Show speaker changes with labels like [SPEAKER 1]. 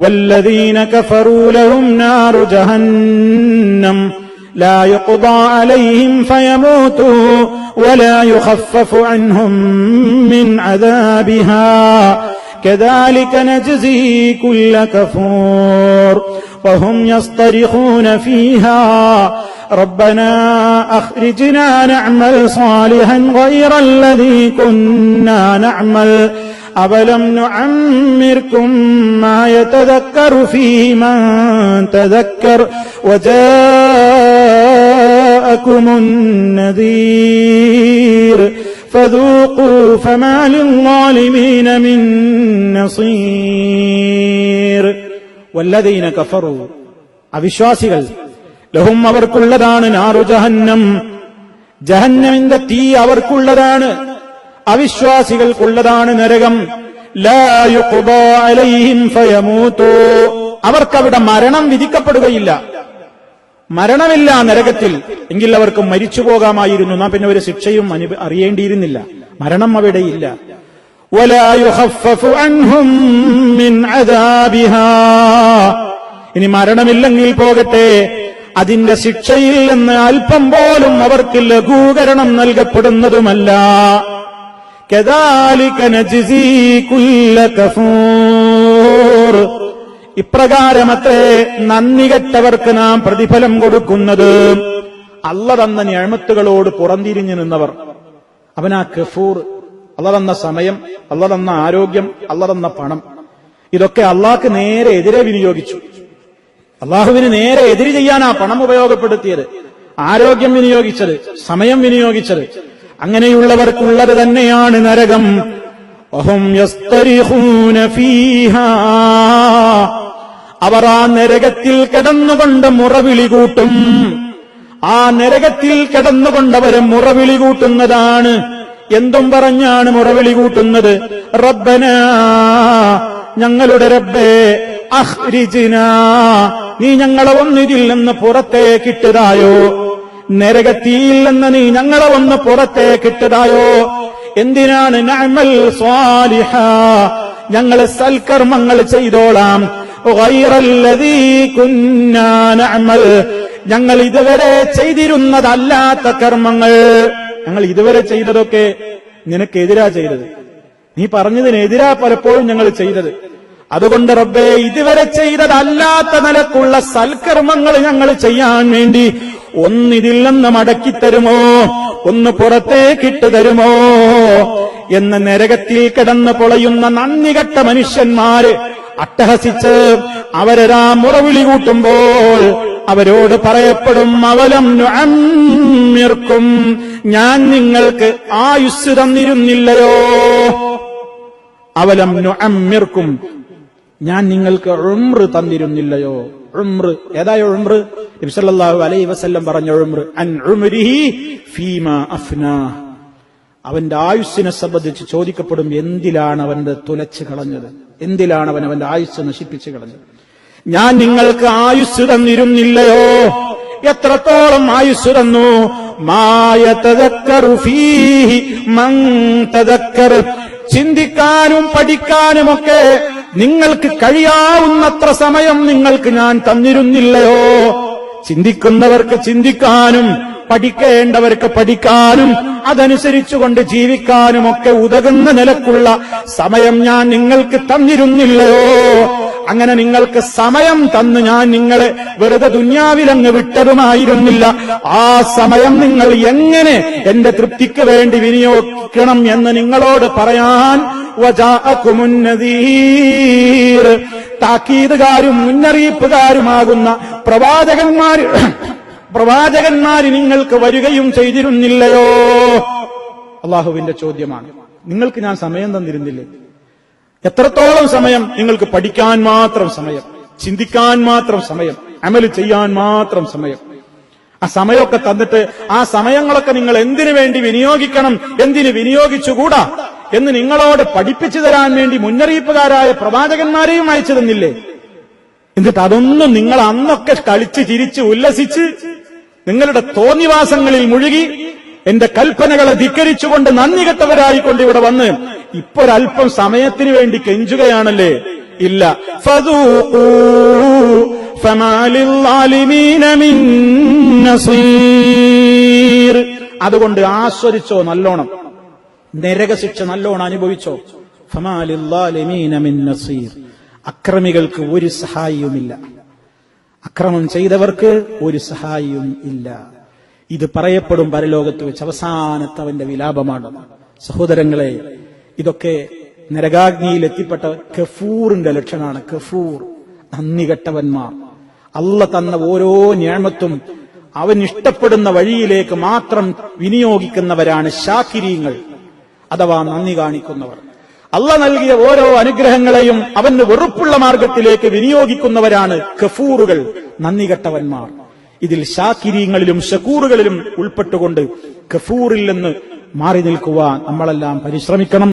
[SPEAKER 1] വല്ലദീന കഫറൂ ലഹും നാറു ജഹന്നം ലാ യുഖ്ദാ അലൈഹിം ഫയമൂതൂ വലാ യുഖഫഫു അൻഹും മിൻ അദാബിഹാ كذلك نجزي كل كفور وهم يصطرخون فيها ربنا أخرجنا نعمل صالحا غير الذي كنا نعمل أولم نعمركم ما يتذكر فيه من تذكر وجاءكم النذير فذوقوا فما للظالمين من نصير والذين كفروا അവിശ്വാസികൾ ലഹും അവർക്കുള്ളതാണ് നാറു ജഹന്നം, ജഹന്നമിന്റെ തീ അവർക്കുള്ളതാണ്. അവിശ്വാസികൾക്കുള്ളതാണ് നരകം. ലാ യുഖ്ദാ അലൈഹിം ഫയമൂതൂ, അവർക്കവിടെ മരണം വിധിക്കപ്പെടുകയില്ല. മരണമില്ല നരകത്തിൽ. എങ്കിൽ അവർക്ക് മരിച്ചു പോകാമായിരുന്നു, നാം പിന്നെ ഒരു ശിക്ഷയും അറിയേണ്ടിയിരുന്നില്ല. മരണം അവിടെയില്ല. വലാ യുഖഫഫു അൻഹും മിൻ അദാബിഹാ, ഇനി മരണമില്ലെങ്കിൽ പോകട്ടെ, അതിന്റെ ശിക്ഷയിൽ നിന്ന് അല്പം പോലും അവർക്ക് ലഘൂകരണം നൽകപ്പെടുന്നതുമല്ല. കദാലിക നജ്സീ കുല്ല കഫൂർ, ഇപ്രകാരമത്രേ നന്ദി കെട്ടവർക്ക് നാം പ്രതിഫലം കൊടുക്കുന്നത്. അള്ള തന്ന നിഅമത്തുകളോട് പുറംതിരിഞ്ഞു നിന്നവർ, അവനാ കഫൂർ, അള്ള തന്ന സമയം, അള്ള തന്ന ആരോഗ്യം, അള്ള തന്ന പണം, ഇതൊക്കെ അള്ളാഹ്ക്ക് നേരെ എതിരെ വിനിയോഗിച്ചു. അള്ളാഹുവിന് നേരെ എതിര് ചെയ്യാനാ പണം ഉപയോഗപ്പെടുത്തിയത്, ആരോഗ്യം വിനിയോഗിച്ചത്, സമയം വിനിയോഗിച്ചത്. അങ്ങനെയുള്ളവർക്കുള്ളത് തന്നെയാണ് നരകം. വഹും യസ്തരിഖൂന ഫീഹാ, അവർ ആ നരകത്തിൽ കിടന്നുകൊണ്ട് മുറവിളി കൂട്ടും. ആ നരകത്തിൽ കിടന്നുകൊണ്ടവരെ മുറവിളി കൂട്ടുന്നതാണ്. എന്തും പറഞ്ഞാണ് മുറവിളി കൂട്ടുന്നത്? റബ്ബനാ, ഞങ്ങളുടെ റബ്ബേ, അഖ്രിജ്നാ, നീ ഞങ്ങളെ ഒന്നിതിൽ നിന്ന് പുറത്തേക്കിട്ടതായോ, നരകത്തിയിൽ നിന്ന് നീ ഞങ്ങളെ ഒന്ന് പുറത്തേക്കിട്ടതായോ. എന്തിനാണ്? നഅമൽ സ്വാലിഹാ, ഞങ്ങളെ സൽക്കർമ്മങ്ങൾ ചെയ്തോളാം. ഗൈറല്ലദീ കുന്നാ നഅമൽ, ഞങ്ങൾ ഇതുവരെ ചെയ്തിരുന്നതല്ലാത്ത കർമ്മങ്ങൾ. ഞങ്ങൾ ഇതുവരെ ചെയ്തതൊക്കെ നിനക്കെതിരാ ചെയ്തത്, നീ പറഞ്ഞതിനെതിരാ പലപ്പോഴും ഞങ്ങൾ ചെയ്തത്. അതുകൊണ്ട് റബ്ബേ, ഇതുവരെ ചെയ്തതല്ലാത്ത നിലക്കുള്ള സൽക്കർമ്മങ്ങൾ ഞങ്ങൾ ചെയ്യാൻ വേണ്ടി ഒന്നിതിൽ നിന്ന് മടക്കിത്തരുമോ, ഒന്ന് പുറത്തേക്കിട്ട് തരുമോ എന്ന് നരകത്തിൽ കിടന്ന് പൊളയുന്ന നന്ദികെട്ട മനുഷ്യന്മാര് അട്ടഹസിച്ച് അവരാ മുറവിളി കൂട്ടുമ്പോൾ അവരോട് പറയപ്പെടും, അവലം നുഅമ്മിർക്കും, ഞാൻ നിങ്ങൾക്ക് ആയുസ് തന്നിരുന്നില്ലയോ. അവലം നുഅമ്മിർക്കും, ഞാൻ നിങ്ങൾക്ക് ഉംർ തന്നിരുന്നില്ലയോ. ഉംർ ഏതായ ഉംർ? നബി സല്ലല്ലാഹു അലൈഹി വസല്ലം പറഞ്ഞ ഉംർ, അൻ ഉംരിഹി ഫീമാ അഫ്നാ, അവന്റെ ആയുസ്സിനെ സംബന്ധിച്ച് ചോദിക്കപ്പെടും, എന്തിലാണ് അവന്റെ തുലച്ചു കളഞ്ഞത്, എന്തിലാണ് അവൻ അവന്റെ ആയുസ് നശിപ്പിച്ചു കളഞ്ഞത്. ഞാൻ നിങ്ങൾക്ക് ആയുസ് തന്നിരുന്നില്ലയോ. എത്രത്തോളം ആയുസ് തന്നു? മാ യതദക്കറു ഫീഹി മൻ തദക്കർ, ചിന്തിക്കാനും പഠിക്കാനുമൊക്കെ നിങ്ങൾക്ക് കഴിയാവുന്നത്ര സമയം നിങ്ങൾക്ക് ഞാൻ തന്നിരുന്നില്ലയോ. ചിന്തിക്കുന്നവർക്ക് ചിന്തിക്കാനും പഠിക്കേണ്ടവർക്ക് പഠിക്കാനും അതനുസരിച്ചുകൊണ്ട് ജീവിക്കാനുമൊക്കെ ഉതകുന്ന നിലക്കുള്ള സമയം ഞാൻ നിങ്ങൾക്ക് തന്നിരുന്നില്ലയോ. അങ്ങനെ നിങ്ങൾക്ക് സമയം തന്ന് ഞാൻ നിങ്ങളെ വെറുതെ ദുന്യാവിലങ്ങ് വിട്ടതുമായിരുന്നില്ല. ആ സമയം നിങ്ങൾ എങ്ങനെ എന്റെ തൃപ്തിക്ക് വേണ്ടി വിനിയോഗിക്കണം എന്ന് നിങ്ങളോട് പറയാൻ വജാഅകുമുൻ നദീർ, താക്കീതുകാരും മുന്നറിയിപ്പുകാരുമാകുന്ന പ്രവാചകന്മാര് നിങ്ങൾക്ക് വരികയും ചെയ്തിരുന്നില്ലയോ. അള്ളാഹുവിന്റെ ചോദ്യമാണ്. നിങ്ങൾക്ക് ഞാൻ സമയം തന്നിരുന്നില്ലേ? എത്രത്തോളം സമയം? നിങ്ങൾക്ക് പഠിക്കാൻ മാത്രം സമയം, ചിന്തിക്കാൻ മാത്രം സമയം, അമല് ചെയ്യാൻ മാത്രം സമയം. ആ സമയമൊക്കെ തന്നിട്ട് ആ സമയങ്ങളൊക്കെ നിങ്ങൾ എന്തിനു വേണ്ടി വിനിയോഗിക്കണം, എന്തിന് വിനിയോഗിച്ചുകൂടാ എന്ന് നിങ്ങളോട് പഠിപ്പിച്ചു തരാൻ വേണ്ടി മുന്നറിയിപ്പുകാരായ പ്രവാചകന്മാരെയും അയച്ചു തന്നില്ലേ? എന്നിട്ട് അതൊന്നും നിങ്ങൾ അന്നൊക്കെ കളിച്ച് ചിരിച്ച് ഉല്ലസിച്ച് നിങ്ങളുടെ തോന്നിവാസങ്ങളിൽ മുഴുകി എന്റെ കൽപ്പനകളെ ധിക്കരിച്ചുകൊണ്ട് നന്ദി കെട്ടവരായിക്കൊണ്ട് ഇവിടെ വന്ന് ഇപ്പൊരൽപ്പം സമയത്തിന് വേണ്ടി കെഞ്ചുകയാണല്ലേ ഇല്ല. ഫദൂഖൂ ഫമാ ലിൽളാലിമീന മിൻ നസീർ. അതുകൊണ്ട് ആസ്വദിച്ചോ നല്ലോണം, നരകശിക്ഷ നല്ലോണം അനുഭവിച്ചോ. ഫമാ ലിൽളാലിമീന മിൻ നസീർ. അക്രമികൾക്ക് ഒരു സഹായിയുമില്ല, അക്രമം ചെയ്തവർക്ക് ഒരു സഹായിയും ഇല്ല. ഇത് പറയപ്പെടും പരലോകത്ത് വെച്ച്. അവസാനത്തെ അവന്റെ വിലാപമാണ്. സഹോദരങ്ങളെ, ഇതൊക്കെ നരകാഗ്നിയിൽ എത്തിപ്പെട്ട കഫൂറിന്റെ ലക്ഷണമാണ്. കഫൂർ, നന്ദി കെട്ടവന്മാർ. അള്ള തന്ന ഓരോ നിഅമത്തും അവൻ ഇഷ്ടപ്പെടുന്ന വഴിയിലേക്ക് മാത്രം വിനിയോഗിക്കുന്നവരാണ് ശാകിരീങ്ങൾ, അഥവാ നന്ദി കാണിക്കുന്നവർ. അള്ള നൽകിയ ഓരോ അനുഗ്രഹങ്ങളെയും അവന് വെറുപ്പുള്ള മാർഗത്തിലേക്ക് വിനിയോഗിക്കുന്നവരാണ് കഫൂറുകൾ, നന്ദി കെട്ടവന്മാർ. ഇതിൽ ശാകിരീങ്ങളിലും ശകൂറുകളിലും ഉൾപ്പെട്ടുകൊണ്ട് കഫൂറിൽ നിന്ന് മാറി നിൽക്കുവാൻ നമ്മളെല്ലാം പരിശ്രമിക്കണം.